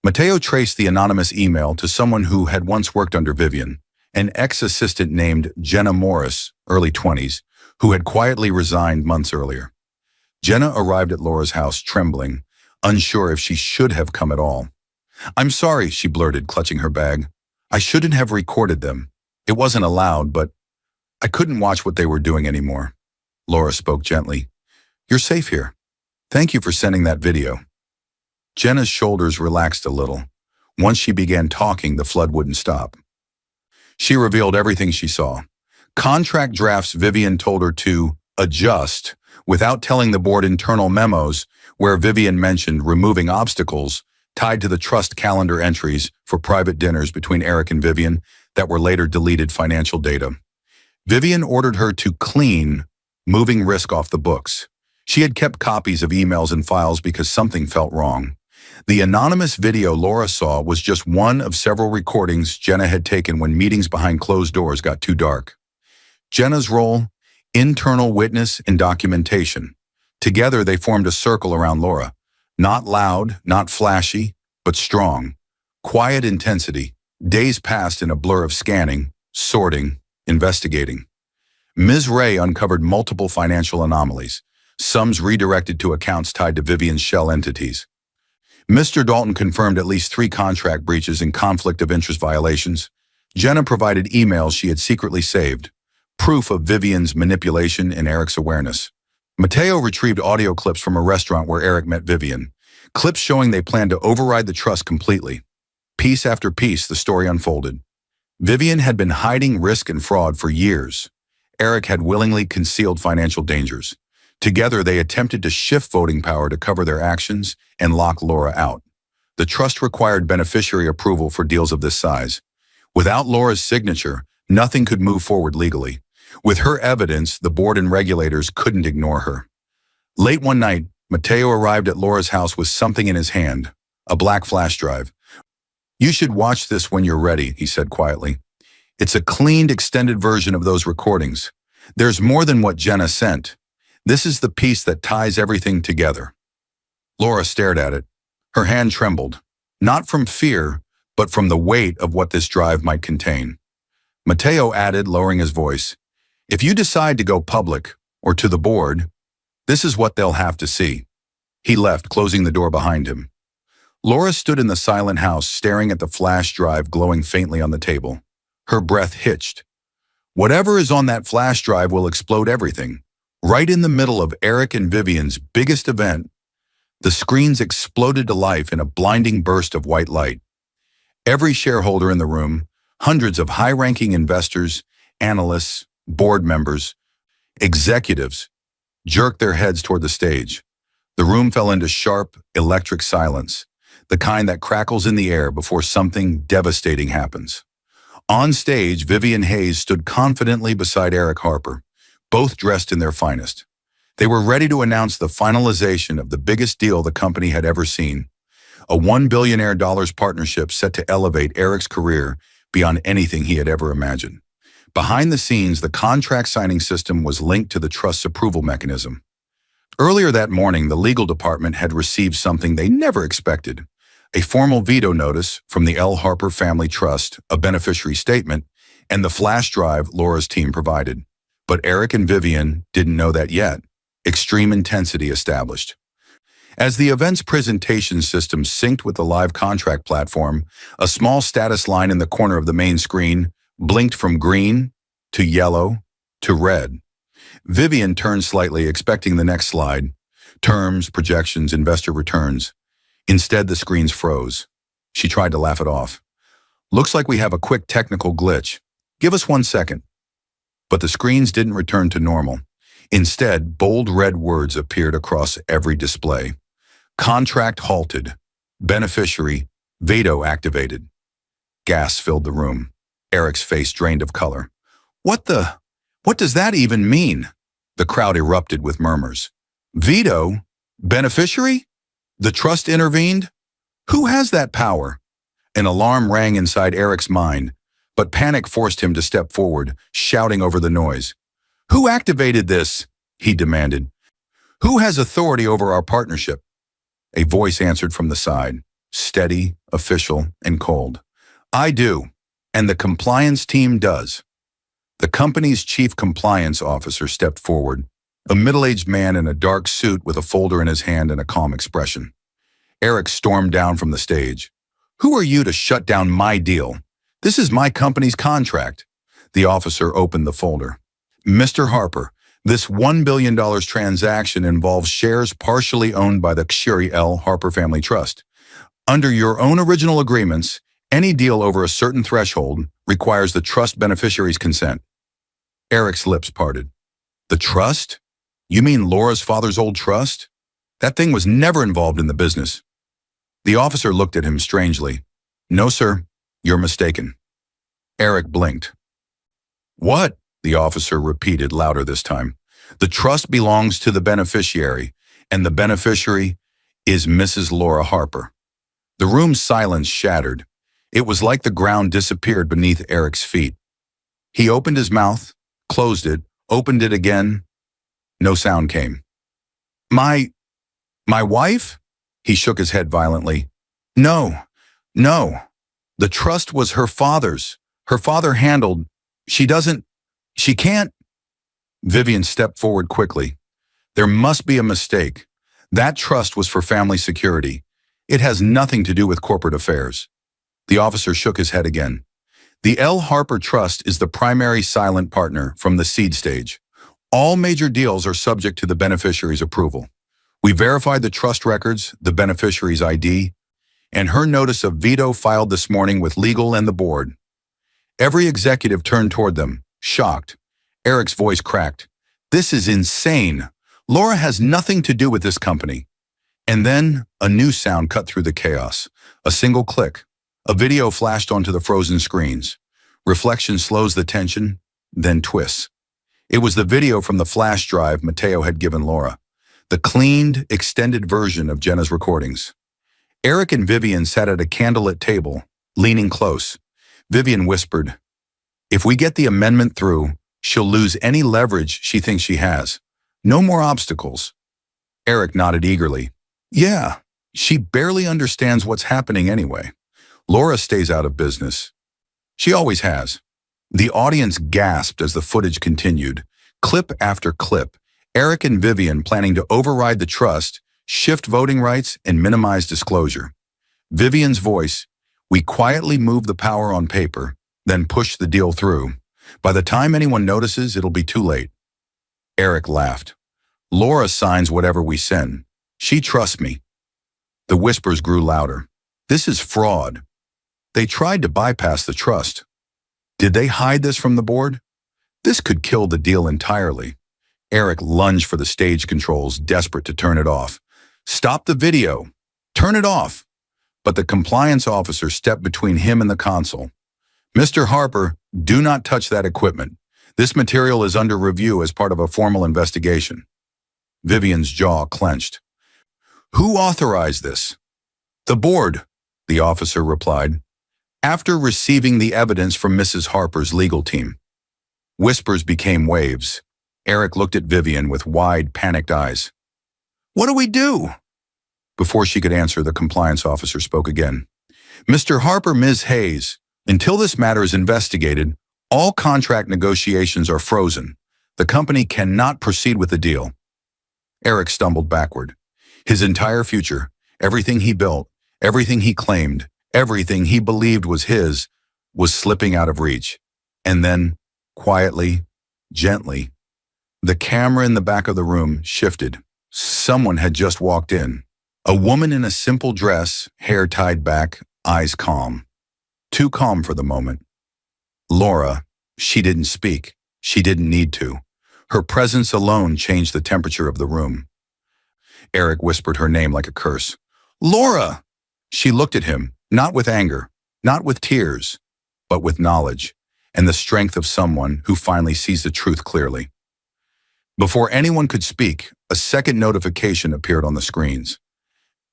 Mateo traced the anonymous email to someone who had once worked under Vivian, an ex-assistant named Jenna Morris, early 20s, who had quietly resigned months earlier. Jenna arrived at Laura's house trembling, unsure if she should have come at all. "I'm sorry," she blurted, clutching her bag. "I shouldn't have recorded them. It wasn't allowed, but I couldn't watch what they were doing anymore." Laura spoke gently. "You're safe here. Thank you for sending that video." Jenna's shoulders relaxed a little. Once she began talking, the flood wouldn't stop. She revealed everything she saw. Contract drafts Vivian told her to adjust without telling the board, internal memos where Vivian mentioned removing obstacles tied to the trust calendar entries for private dinners between Eric and Vivian that were later deleted financial data. Vivian ordered her to clean, moving risk off the books. She had kept copies of emails and files because something felt wrong. The anonymous video Laura saw was just one of several recordings Jenna had taken when meetings behind closed doors got too dark. Jenna's role: internal witness and documentation. Together they formed a circle around Laura. Not loud, not flashy, but strong. Quiet intensity. Days passed in a blur of scanning, sorting, investigating. Ms. Ray uncovered multiple financial anomalies, sums redirected to accounts tied to Vivian's shell entities. Mr. Dalton confirmed at least 3 contract breaches and conflict of interest violations. Jenna provided emails she had secretly saved, proof of Vivian's manipulation and Eric's awareness. Mateo retrieved audio clips from a restaurant where Eric met Vivian, clips showing they planned to override the trust completely. Piece after piece, the story unfolded. Vivian had been hiding risk and fraud for years. Eric had willingly concealed financial dangers. Together, they attempted to shift voting power to cover their actions and lock Laura out. The trust required beneficiary approval for deals of this size. Without Laura's signature, nothing could move forward legally. With her evidence, the board and regulators couldn't ignore her. Late one night, Mateo arrived at Laura's house with something in his hand, a black flash drive. "You should watch this when you're ready," he said quietly. "It's a cleaned, extended version of those recordings. There's more than what Jenna sent. This is the piece that ties everything together." Laura stared at it. Her hand trembled, not from fear, but from the weight of what this drive might contain. Mateo added, lowering his voice, "If you decide to go public, or to the board, this is what they'll have to see." He left, closing the door behind him. Laura stood in the silent house, staring at the flash drive glowing faintly on the table. Her breath hitched. Whatever is on that flash drive will explode everything. Right in the middle of Eric and Vivian's biggest event, the screens exploded to life in a blinding burst of white light. Every shareholder in the room, hundreds of high-ranking investors, analysts, board members, executives, jerked their heads toward the stage. The room fell into sharp, electric silence, the kind that crackles in the air before something devastating happens. On stage, Vivian Hayes stood confidently beside Eric Harper, both dressed in their finest. They were ready to announce the finalization of the biggest deal the company had ever seen, a $1 billion partnership set to elevate Eric's career beyond anything he had ever imagined. Behind the scenes, the contract signing system was linked to the trust's approval mechanism. Earlier that morning, the legal department had received something they never expected, a formal veto notice from the L. Harper Family Trust, a beneficiary statement, and the flash drive Laura's team provided. But Eric and Vivian didn't know that yet. Extreme intensity established. As the event's presentation system synced with the live contract platform, a small status line in the corner of the main screen blinked from green to yellow to red. Vivian turned slightly, expecting the next slide. Terms, projections, investor returns. Instead, the screens froze. She tried to laugh it off. "Looks like we have a quick technical glitch. Give us 1 second." But the screens didn't return to normal. Instead, bold red words appeared across every display. Contract halted. Beneficiary, veto activated. Gas filled the room. Eric's face drained of color. What does that even mean?" The crowd erupted with murmurs. "Veto? Beneficiary? The trust intervened? Who has that power?" An alarm rang inside Eric's mind, but panic forced him to step forward, shouting over the noise. "Who activated this?" he demanded. "Who has authority over our partnership?" A voice answered from the side, steady, official, and cold. "I do, and the compliance team does." The company's chief compliance officer stepped forward, a middle-aged man in a dark suit with a folder in his hand and a calm expression. Eric stormed down from the stage. "Who are you to shut down my deal? This is my company's contract." The officer opened the folder. "Mr. Harper, this $1 billion transaction involves shares partially owned by the Kshuri L. Harper Family Trust. Under your own original agreements, any deal over a certain threshold requires the trust beneficiary's consent." Eric's lips parted. "The trust? You mean Laura's father's old trust? That thing was never involved in the business." The officer looked at him strangely. "No, sir, you're mistaken." Eric blinked. "What?" the officer repeated louder this time. "The trust belongs to the beneficiary, and the beneficiary is Mrs. Laura Harper." The room's silence shattered. It was like the ground disappeared beneath Eric's feet. He opened his mouth, closed it, opened it again. No sound came. My wife?" He shook his head violently. No. The trust was her father's. Her father handled. She can't." Vivian stepped forward quickly. "There must be a mistake. That trust was for family security. It has nothing to do with corporate affairs." The officer shook his head again. "The L. Harper Trust is the primary silent partner from the seed stage. All major deals are subject to the beneficiary's approval. We verified the trust records, the beneficiary's ID, and her notice of veto filed this morning with legal and the board. Every executive turned toward them, shocked. Eric's voice cracked. This is insane. Laura has nothing to do with this company. And then a new sound cut through the chaos. A single click. A video flashed onto the frozen screens. Reflection slows the tension, then twists. It was the video from the flash drive Mateo had given Laura. The cleaned, extended version of Jenna's recordings. Eric and Vivian sat at a candlelit table, leaning close. Vivian whispered, "If we get the amendment through, she'll lose any leverage she thinks she has. No more obstacles." Eric nodded eagerly. "Yeah, she barely understands what's happening anyway. Laura stays out of business. She always has." The audience gasped as the footage continued. Clip after clip, Eric and Vivian planning to override the trust, shift voting rights, and minimize disclosure. Vivian's voice, "We quietly move the power on paper, then push the deal through. By the time anyone notices, it'll be too late." Eric laughed. "Laura signs whatever we send. She trusts me." The whispers grew louder. "This is fraud. They tried to bypass the trust. Did they hide this from the board? This could kill the deal entirely." Eric lunged for the stage controls, desperate to turn it off. "Stop the video! Turn it off!" But the compliance officer stepped between him and the console. "Mr. Harper, do not touch that equipment. This material is under review as part of a formal investigation." Vivian's jaw clenched. "Who authorized this?" "The board," the officer replied, "after receiving the evidence from Mrs. Harper's legal team." Whispers became waves. Eric looked at Vivian with wide, panicked eyes. "What do we do?" Before she could answer, the compliance officer spoke again. "Mr. Harper, Ms. Hayes, until this matter is investigated, all contract negotiations are frozen. The company cannot proceed with the deal." Eric stumbled backward. His entire future, everything he built, everything he claimed, everything he believed was his, was slipping out of reach. And then, quietly, gently, the camera in the back of the room shifted. Someone had just walked in. A woman in a simple dress, hair tied back, eyes calm. Too calm for the moment. Laura. She didn't speak. She didn't need to. Her presence alone changed the temperature of the room. Eric whispered her name like a curse. "Laura!" She looked at him, not with anger, not with tears, but with knowledge, and the strength of someone who finally sees the truth clearly. Before anyone could speak, a second notification appeared on the screens.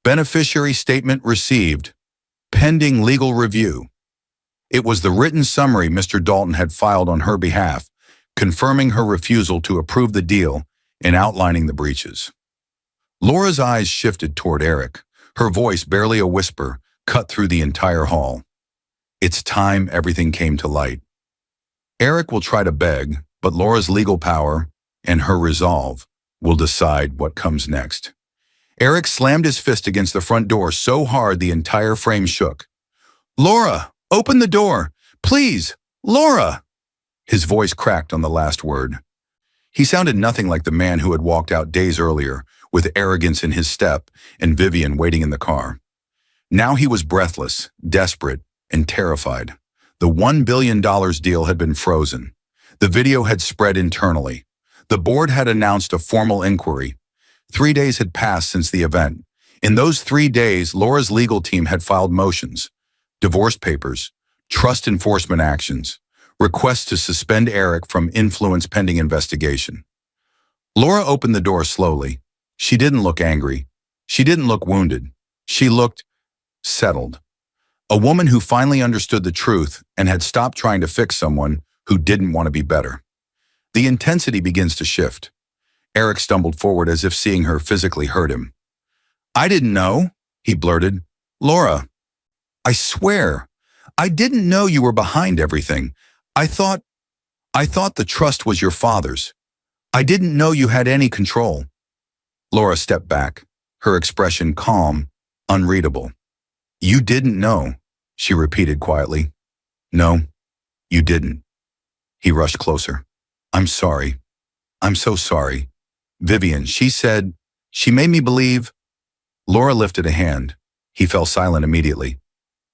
"Beneficiary statement received. Pending legal review." It was the written summary Mr. Dalton had filed on her behalf, confirming her refusal to approve the deal and outlining the breaches. Laura's eyes shifted toward Eric. Her voice, barely a whisper, cut through the entire hall. It's time everything came to light. Eric will try to beg, but Laura's legal power and her resolve will decide what comes next. Eric slammed his fist against the front door so hard the entire frame shook. "Laura, open the door! Please, Laura!" His voice cracked on the last word. He sounded nothing like the man who had walked out days earlier, with arrogance in his step and Vivian waiting in the car. Now he was breathless, desperate, and terrified. The $1 billion deal had been frozen. The video had spread internally. The board had announced a formal inquiry. 3 days had passed since the event. In those 3 days, Laura's legal team had filed motions, divorce papers, trust enforcement actions, requests to suspend Eric from influence pending investigation. Laura opened the door slowly. She didn't look angry. She didn't look wounded. She looked settled. A woman who finally understood the truth and had stopped trying to fix someone who didn't want to be better. The intensity begins to shift. Eric stumbled forward as if seeing her physically hurt him. "I didn't know," he blurted. "Laura, I swear, I didn't know you were behind everything. I thought the trust was your father's. I didn't know you had any control." Laura stepped back, her expression calm, unreadable. "You didn't know," she repeated quietly. "No, you didn't." He rushed closer. "I'm sorry. I'm so sorry. Vivian, she said, she made me believe." Laura lifted a hand. He fell silent immediately.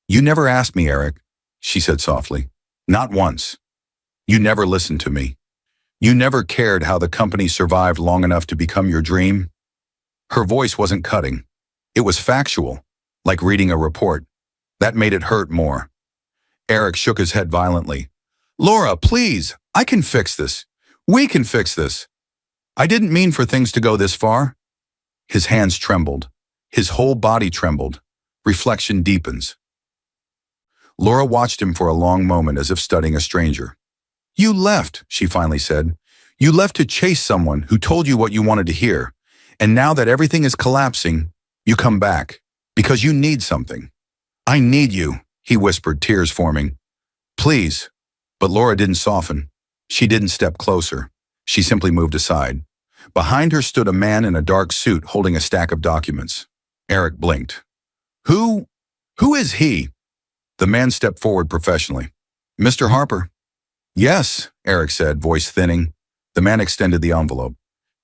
You never asked me, Eric, she said softly. Not once. You never listened to me. You never cared how the company survived long enough to become your dream. Her voice wasn't cutting. It was factual, like reading a report. That made it hurt more. Eric shook his head violently. Laura, please, I can fix this. We can fix this. I didn't mean for things to go this far. His hands trembled. His whole body trembled. Reflection deepens. Laura watched him for a long moment as if studying a stranger. You left, she finally said. You left to chase someone who told you what you wanted to hear. And now that everything is collapsing, you come back. Because you need something. I need you, he whispered, tears forming. Please. But Laura didn't soften. She didn't step closer. She simply moved aside. Behind her stood a man in a dark suit holding a stack of documents. Eric blinked. Who is he? The man stepped forward professionally. Mr. Harper. Yes, Eric said, voice thinning. The man extended the envelope.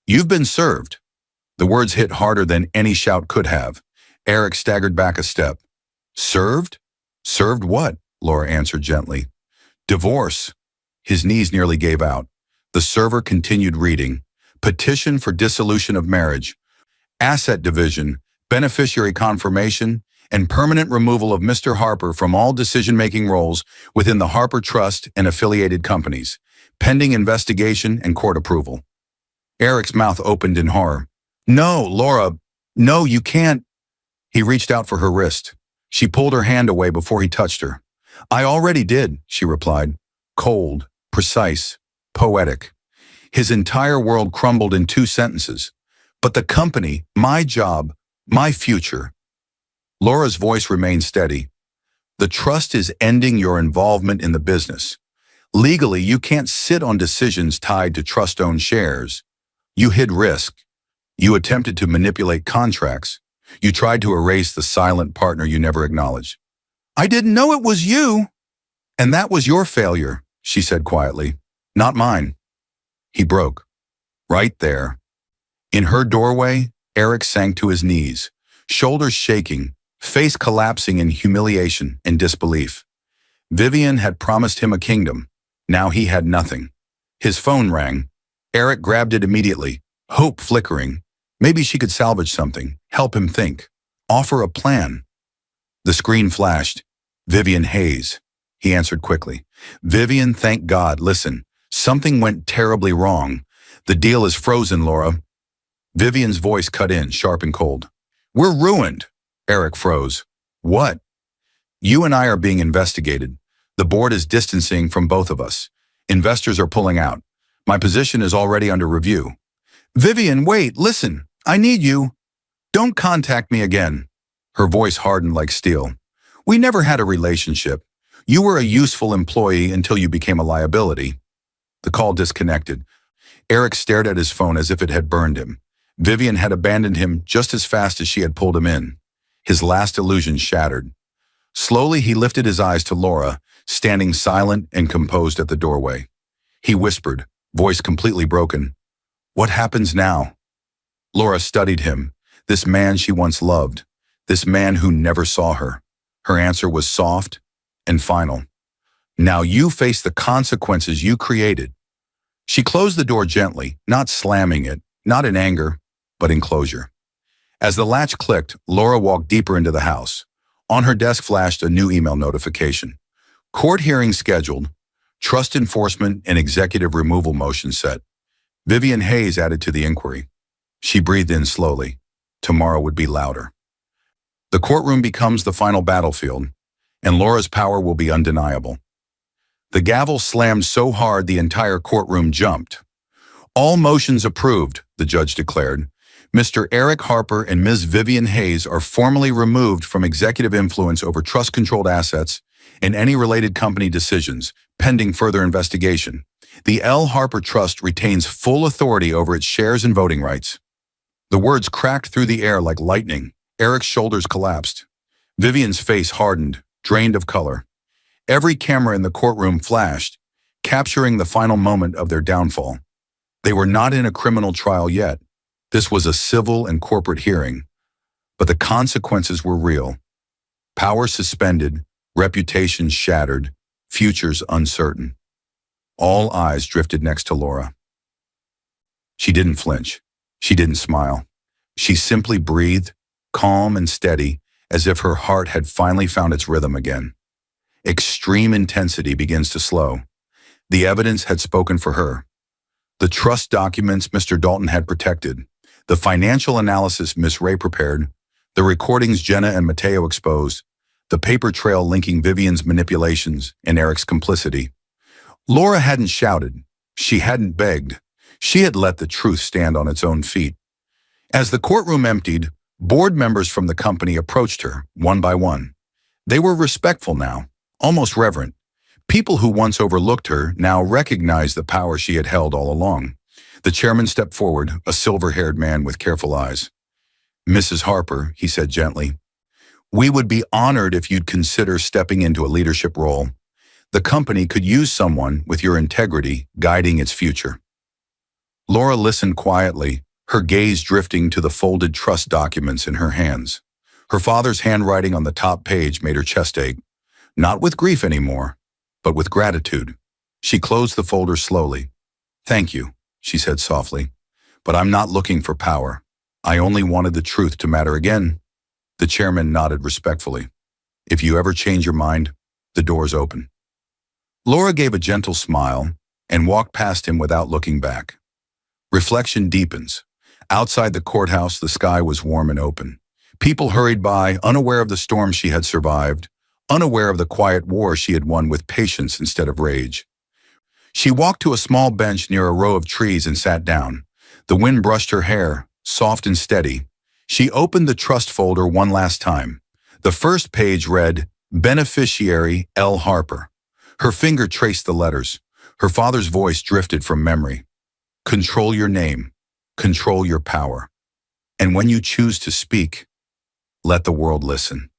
You've been served. The words hit harder than any shout could have. Eric staggered back a step. Served? Served what? Laura answered gently. Divorce. His knees nearly gave out. The server continued reading. Petition for dissolution of marriage. Asset division. Beneficiary confirmation. And permanent removal of Mr. Harper from all decision-making roles within the Harper Trust and affiliated companies, pending investigation and court approval. Eric's mouth opened in horror. No, Laura, no, you can't. He reached out for her wrist. She pulled her hand away before he touched her. I already did, she replied. Cold, precise, poetic. His entire world crumbled in 2 sentences. But the company, my job, my future. Laura's voice remained steady. The trust is ending your involvement in the business. Legally, you can't sit on decisions tied to trust-owned shares. You hid risk. You attempted to manipulate contracts. You tried to erase the silent partner you never acknowledged. I didn't know it was you. And that was your failure, she said quietly. Not mine. He broke. Right there. In her doorway, Eric sank to his knees, shoulders shaking, face collapsing in humiliation and disbelief. Vivian had promised him a kingdom. Now he had nothing. His phone rang. Eric grabbed it immediately, hope flickering. Maybe she could salvage something, help him think, offer a plan. The screen flashed. Vivian Hayes. He answered quickly. Vivian, thank God. Listen, something went terribly wrong. The deal is frozen, Laura. Vivian's voice cut in, sharp and cold. We're ruined. Eric froze. What? You and I are being investigated. The board is distancing from both of us. Investors are pulling out. My position is already under review. Vivian, wait, listen. I need you. Don't contact me again. Her voice hardened like steel. We never had a relationship. You were a useful employee until you became a liability. The call disconnected. Eric stared at his phone as if it had burned him. Vivian had abandoned him just as fast as she had pulled him in. His last illusion shattered. Slowly, he lifted his eyes to Laura, standing silent and composed at the doorway. He whispered, voice completely broken. What happens now? Laura studied him, this man she once loved, this man who never saw her. Her answer was soft and final. Now you face the consequences you created. She closed the door gently, not slamming it, not in anger, but in closure. As the latch clicked, Laura walked deeper into the house. On her desk flashed a new email notification. Court hearing scheduled. Trust enforcement and executive removal motion set. Vivian Hayes added to the inquiry. She breathed in slowly. Tomorrow would be louder. The courtroom becomes the final battlefield, and Laura's power will be undeniable. The gavel slammed so hard the entire courtroom jumped. All motions approved, the judge declared. Mr. Eric Harper and Ms. Vivian Hayes are formally removed from executive influence over trust-controlled assets and any related company decisions, pending further investigation. The L. Harper Trust retains full authority over its shares and voting rights. The words cracked through the air like lightning. Eric's shoulders collapsed. Vivian's face hardened, drained of color. Every camera in the courtroom flashed, capturing the final moment of their downfall. They were not in a criminal trial yet. This was a civil and corporate hearing. But the consequences were real. Power suspended, reputations shattered, futures uncertain. All eyes drifted next to Laura. She didn't flinch. She didn't smile. She simply breathed, calm and steady, as if her heart had finally found its rhythm again. Extreme intensity begins to slow. The evidence had spoken for her. The trust documents Mr. Dalton had protected, the financial analysis Miss Ray prepared, the recordings Jenna and Mateo exposed, the paper trail linking Vivian's manipulations and Eric's complicity. Laura hadn't shouted. She hadn't begged. She had let the truth stand on its own feet. As the courtroom emptied, board members from the company approached her, one by one. They were respectful now, almost reverent. People who once overlooked her now recognized the power she had held all along. The chairman stepped forward, a silver-haired man with careful eyes. "Mrs. Harper," he said gently, "we would be honored if you'd consider stepping into a leadership role. The company could use someone with your integrity guiding its future." Laura listened quietly, her gaze drifting to the folded trust documents in her hands. Her father's handwriting on the top page made her chest ache, not with grief anymore, but with gratitude. She closed the folder slowly. "Thank you," she said softly, "but I'm not looking for power. I only wanted the truth to matter again." The chairman nodded respectfully. "If you ever change your mind, the door's open." Laura gave a gentle smile and walked past him without looking back. Reflection deepens. Outside the courthouse, the sky was warm and open. People hurried by, unaware of the storm she had survived, unaware of the quiet war she had won with patience instead of rage. She walked to a small bench near a row of trees and sat down. The wind brushed her hair, soft and steady. She opened the trust folder one last time. The first page read, "Beneficiary L. Harper." Her finger traced the letters. Her father's voice drifted from memory. "Control your name. Control your power. And when you choose to speak, let the world listen."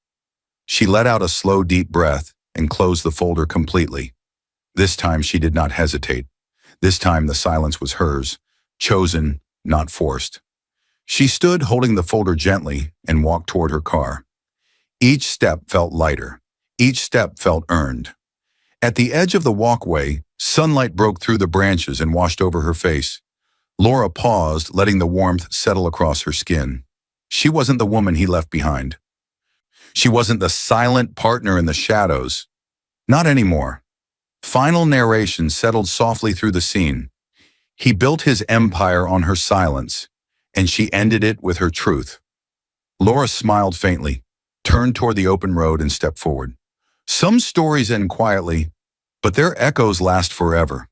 She let out a slow, deep breath and closed the folder completely. This time she did not hesitate. This time the silence was hers, chosen, not forced. She stood holding the folder gently and walked toward her car. Each step felt lighter. Each step felt earned. At the edge of the walkway, sunlight broke through the branches and washed over her face. Laura paused, letting the warmth settle across her skin. She wasn't the woman he left behind. She wasn't the silent partner in the shadows. Not anymore. Final narration settled softly through the scene. He built his empire on her silence, and she ended it with her truth. Laura smiled faintly, turned toward the open road and stepped forward. Some stories end quietly, but their echoes last forever.